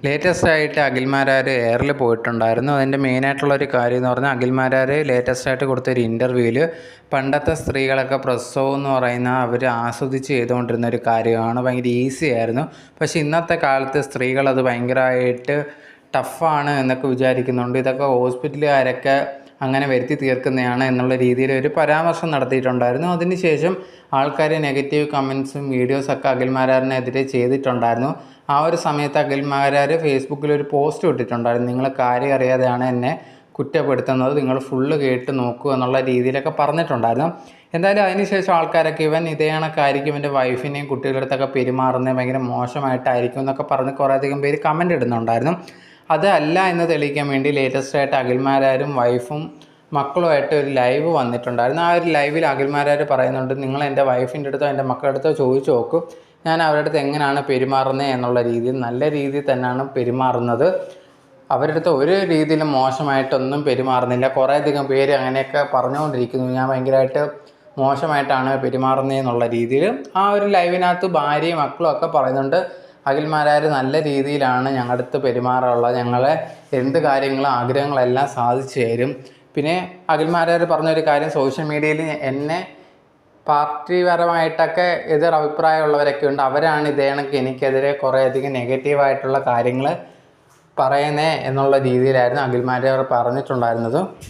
Latest ആയിട്ട് അഖിൽമാരാർ എയറിൽ പോയിട്ടുണ്ടായിരുന്നു. അതിൻ്റെ മെയിനായിട്ടുള്ളൊരു കാര്യം എന്ന് പറഞ്ഞാൽ അഖിൽമാരാർ ലേറ്റസ്റ്റ് ആയിട്ട് കൊടുത്തൊരു ഇൻ്റർവ്യൂവിൽ പണ്ടത്തെ സ്ത്രീകളൊക്കെ പ്രസവം എന്ന് പറയുന്ന അവർ ആസ്വദിച്ച് ചെയ്തുകൊണ്ടിരുന്ന ഒരു കാര്യമാണ്, ഭയങ്കര ഈസി ആയിരുന്നു. പക്ഷേ ഇന്നത്തെ കാലത്ത് സ്ത്രീകളത് ഭയങ്കരമായിട്ട് ടഫാണ് എന്നൊക്കെ വിചാരിക്കുന്നുണ്ട്. ഇതൊക്കെ ഹോസ്പിറ്റലുകാരൊക്കെ അങ്ങനെ വരുത്തി തീർക്കുന്നതാണ് എന്നുള്ള രീതിയിൽ ഒരു പരാമർശം നടത്തിയിട്ടുണ്ടായിരുന്നു. അതിനുശേഷം ആൾക്കാർ നെഗറ്റീവ് കമൻസും വീഡിയോസൊക്കെ അഖിൽമാരാറിനെതിരെ ചെയ്തിട്ടുണ്ടായിരുന്നു. ആ ഒരു സമയത്ത് അഖിൽമാരാർ ഫേസ്ബുക്കിൽ ഒരു പോസ്റ്റ് ഇട്ടിട്ടുണ്ടായിരുന്നു. നിങ്ങൾ കാര്യം അറിയാതെയാണ് എന്നെ കുറ്റപ്പെടുത്തുന്നത്, നിങ്ങൾ ഫുള്ള് കേട്ട് നോക്കൂ എന്നുള്ള രീതിയിലൊക്കെ പറഞ്ഞിട്ടുണ്ടായിരുന്നു. എന്തായാലും അതിനുശേഷം ആൾക്കാരൊക്കെ ഇവൻ ഇതേ കണക്കായിരിക്കും ഇവൻ്റെ വൈഫിനെയും കുട്ടികളുടെ അടുത്തൊക്കെ പെരുമാറുന്നത് ഭയങ്കര മോശമായിട്ടായിരിക്കും എന്നൊക്കെ പറഞ്ഞ് കുറേയധികം പേര് കമൻ്റ് ഇടുന്നുണ്ടായിരുന്നു. അതല്ല എന്ന് തെളിയിക്കാൻ വേണ്ടി ലേറ്റസ്റ്റ് ആയിട്ട് അഖിൽമാരാരും വൈഫും മക്കളുമായിട്ട് ഒരു ലൈവ് വന്നിട്ടുണ്ടായിരുന്നു. ആ ഒരു ലൈവിൽ അഖിൽമാരാർ പറയുന്നുണ്ട്, നിങ്ങൾ എൻ്റെ വൈഫിൻ്റെ അടുത്തോ എൻ്റെ മക്കളുടെ അടുത്തോ ചോദിച്ചു നോക്കും, ഞാൻ അവരുടെ അടുത്ത് എങ്ങനെയാണ് പെരുമാറുന്നത് എന്നുള്ള രീതിയിൽ നല്ല രീതിയിൽ തന്നെയാണ് പെരുമാറുന്നത്. അവരുടെ അടുത്ത് ഒരു രീതിയിലും മോശമായിട്ടൊന്നും പെരുമാറുന്നില്ല. കുറേയധികം പേര് അങ്ങനെയൊക്കെ പറഞ്ഞുകൊണ്ടിരിക്കുന്നു, ഞാൻ ഭയങ്കരമായിട്ട് മോശമായിട്ടാണ് പെരുമാറുന്നത് എന്നുള്ള രീതിയിൽ. ആ ഒരു ലൈവിനകത്ത് ഭാര്യയും മക്കളും ഒക്കെ പറയുന്നുണ്ട്, അഖിൽമാരാർ നല്ല രീതിയിലാണ് ഞങ്ങളുടെ അടുത്ത് പെരുമാറാറുള്ളത്, ഞങ്ങളെ എന്ത് കാര്യങ്ങളും ആഗ്രഹങ്ങളെല്ലാം സാധിച്ചു തരും. പിന്നെ അഖിൽമാരാർ പറഞ്ഞൊരു കാര്യം, സോഷ്യൽ മീഡിയയിൽ എന്നെ പാർട്ടിപരമായിട്ടൊക്കെ എതിർ അഭിപ്രായമുള്ളവരൊക്കെ ഉണ്ട്, അവരാണ് ഇതേ കണക്ക് എനിക്കെതിരെ കുറേയധികം നെഗറ്റീവായിട്ടുള്ള കാര്യങ്ങൾ പറയുന്നത് എന്നുള്ള രീതിയിലായിരുന്നു അഖിൽമാരാർ പറഞ്ഞിട്ടുണ്ടായിരുന്നത്.